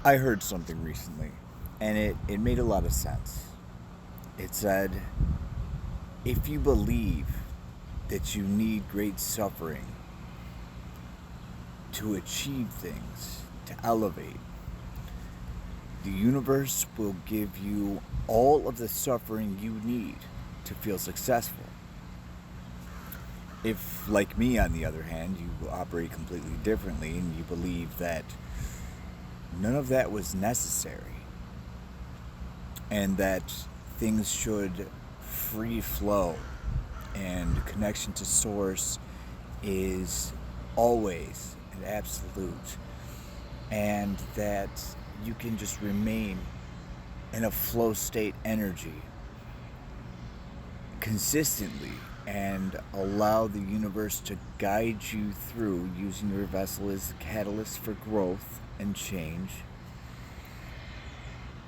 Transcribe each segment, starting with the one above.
I heard something recently, and it made a lot of sense. It said, if you believe that you need great suffering to achieve things, to elevate, the universe will give you all of the suffering you need to feel successful. If, like me, on the other hand, you operate completely differently and you believe that none of that was necessary and that things should free flow and connection to source is always an absolute, and that you can just remain in a flow state energy consistently and allow the universe to guide you through using your vessel as a catalyst for growth and change,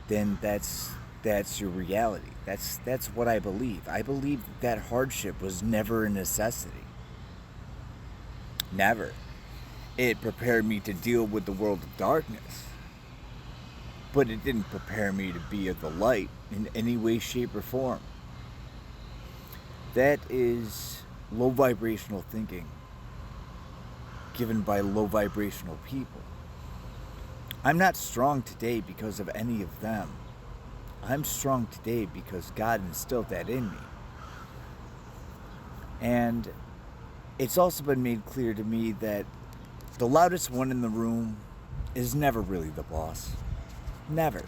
then that's your reality. That's what I believe. I believe that hardship was never a necessity. Never. It prepared me to deal with the world of darkness, but it didn't prepare me to be of the light in any way, shape, or form. That is low vibrational thinking given by low vibrational people. I'm not strong today because of any of them. I'm strong today because God instilled that in me. And it's also been made clear to me that the loudest one in the room is never really the boss. Never.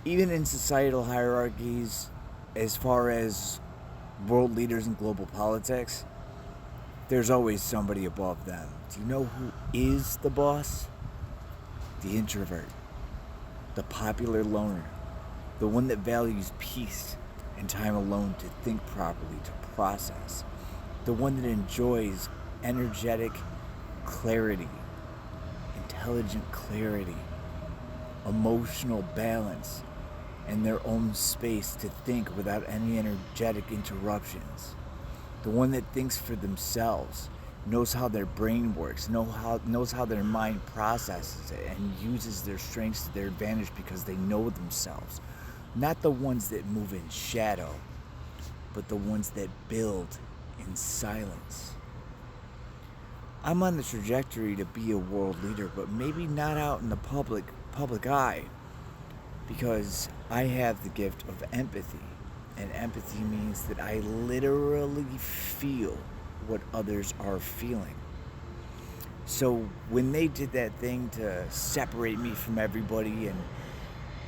Even in societal hierarchies, as far as world leaders in global politics, there's always somebody above them. Do you know who is the boss? The introvert, the popular loner, the one that values peace and time alone to think properly, to process, the one that enjoys energetic clarity, intelligent clarity, emotional balance, and their own space to think without any energetic interruptions. The one that thinks for themselves, knows how their brain works, knows how their mind processes it, and uses their strengths to their advantage because they know themselves. Not the ones that move in shadow, but the ones that build in silence. I'm on the trajectory to be a world leader, but maybe not out in the public eye, because I have the gift of empathy. And empathy means that I literally feel what others are feeling. So when they did that thing to separate me from everybody and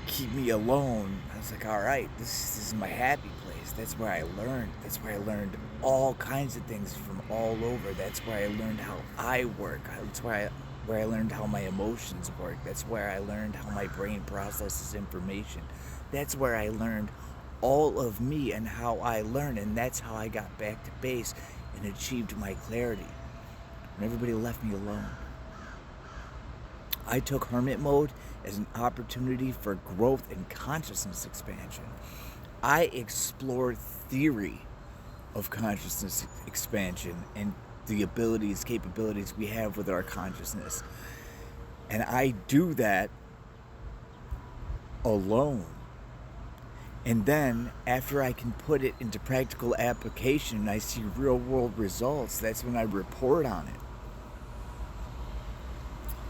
keep me alone, I was like, all right, this is my happy place. That's where I learned. That's where I learned all kinds of things from all over. That's where I learned how I work. That's where I learned how my emotions work. That's where I learned how my brain processes information. That's where I learned all of me and how I learn, and that's how I got back to base and achieved my clarity when everybody left me alone. I took hermit mode as an opportunity for growth and consciousness expansion. I explored theory of consciousness expansion and the capabilities we have with our consciousness. And I do that alone. And then, after I can put it into practical application and I see real world results, that's when I report on it.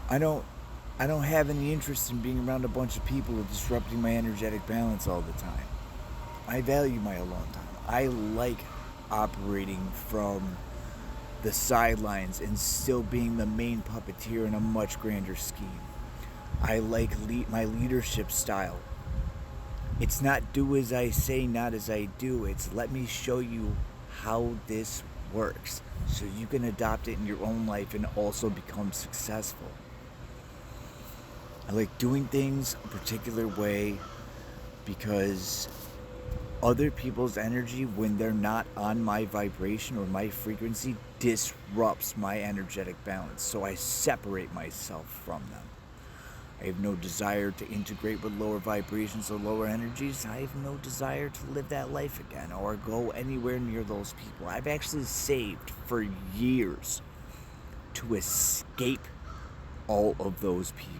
I don't have any interest in being around a bunch of people who are disrupting my energetic balance all the time. I value my alone time. I like operating from the sidelines and still being the main puppeteer in a much grander scheme. I like my leadership style. It's not do as I say, not as I do. It's let me show you how this works so you can adopt it in your own life and also become successful. I like doing things a particular way because other people's energy, when they're not on my vibration or my frequency, disrupts my energetic balance. So I separate myself from them. I have no desire to integrate with lower vibrations or lower energies. I have no desire to live that life again or go anywhere near those people. I've actually saved for years to escape all of those people.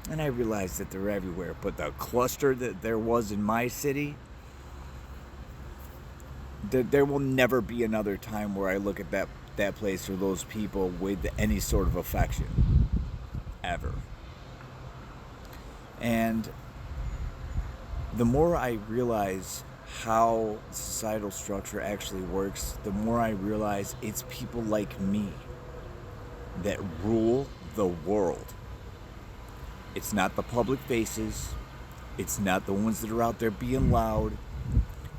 And I realized that they're everywhere. But the cluster that there was in my city, there will never be another time where I look at that place or those people with any sort of affection. Ever. And the more I realize how societal structure actually works, the more I realize it's people like me that rule the world. It's not the public faces. It's not the ones that are out there being loud.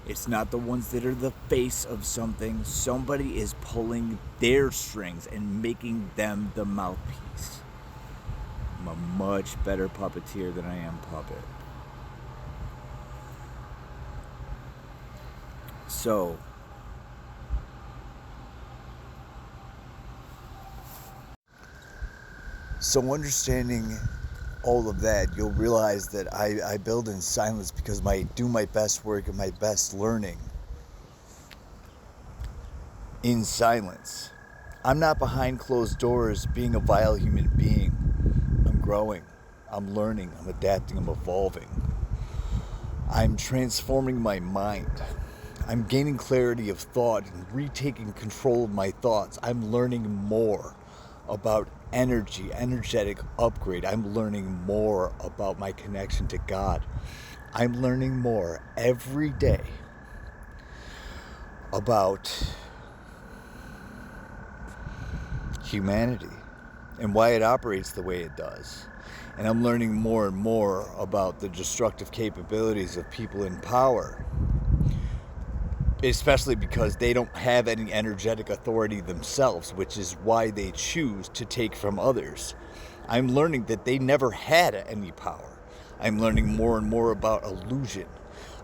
It's not the ones that are the face of something. Somebody is pulling their strings and making them the mouthpiece. I'm a much better puppeteer than I am puppet. So, understanding all of that, you'll realize that I build in silence because I do my best work and my best learning in silence. I'm not behind closed doors being a vile human being. I'm growing. I'm learning. I'm adapting. I'm evolving. I'm transforming my mind. I'm gaining clarity of thought and retaking control of my thoughts. I'm learning more about energy, energetic upgrade. I'm learning more about my connection to God. I'm learning more every day about humanity and why it operates the way it does. And I'm learning more and more about the destructive capabilities of people in power, especially because they don't have any energetic authority themselves, which is why they choose to take from others. I'm learning that they never had any power. I'm learning more and more about illusion.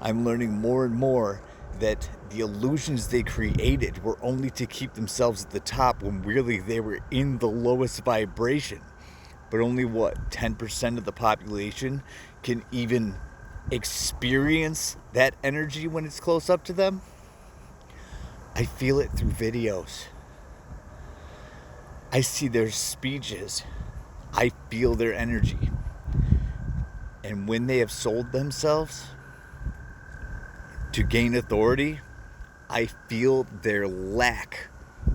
I'm learning more and more that the illusions they created were only to keep themselves at the top when really they were in the lowest vibration. But only 10% of the population can even experience that energy when it's close up to them? I feel it through videos. I see their speeches. I feel their energy. And when they have sold themselves to gain authority, I feel their lack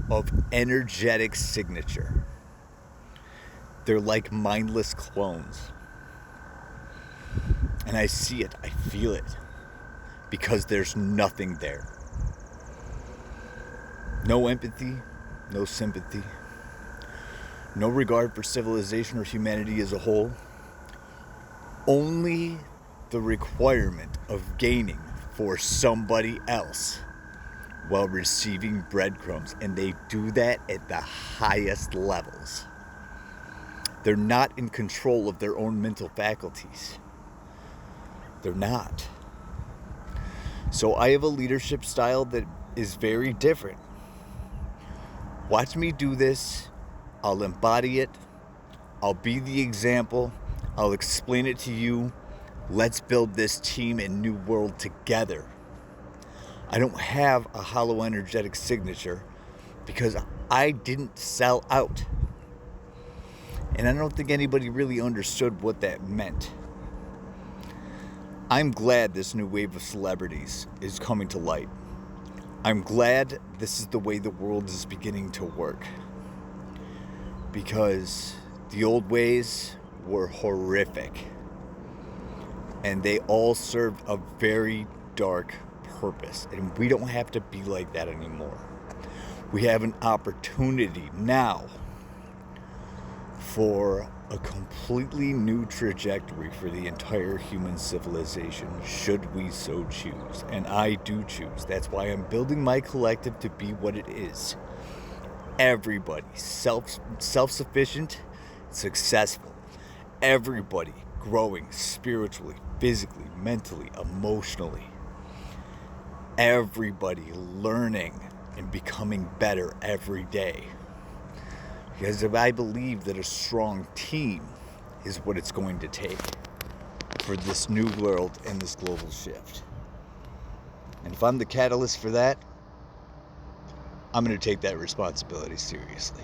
of energetic signature. They're like mindless clones. And I see it, I feel it, because there's nothing there. No empathy, no sympathy, no regard for civilization or humanity as a whole. Only the requirement of gaining for somebody else while receiving breadcrumbs. And they do that at the highest levels. They're not in control of their own mental faculties. They're not. So I have a leadership style that is very different. Watch me do this. I'll embody it. I'll be the example. I'll explain it to you. Let's build this team and new world together. I don't have a hollow energetic signature because I didn't sell out. And I don't think anybody really understood what that meant. I'm glad this new wave of celebrities is coming to light. I'm glad this is the way the world is beginning to work. Because the old ways were horrific. And they all served a very dark purpose. And we don't have to be like that anymore. We have an opportunity now for a completely new trajectory for the entire human civilization, should we so choose. And I do choose. That's why I'm building my collective to be what it is. Everybody self-sufficient, successful. Everybody growing spiritually, physically, mentally, emotionally. Everybody learning and becoming better every day. Because if I believe that a strong team is what it's going to take for this new world and this global shift. And if I'm the catalyst for that, I'm going to take that responsibility seriously.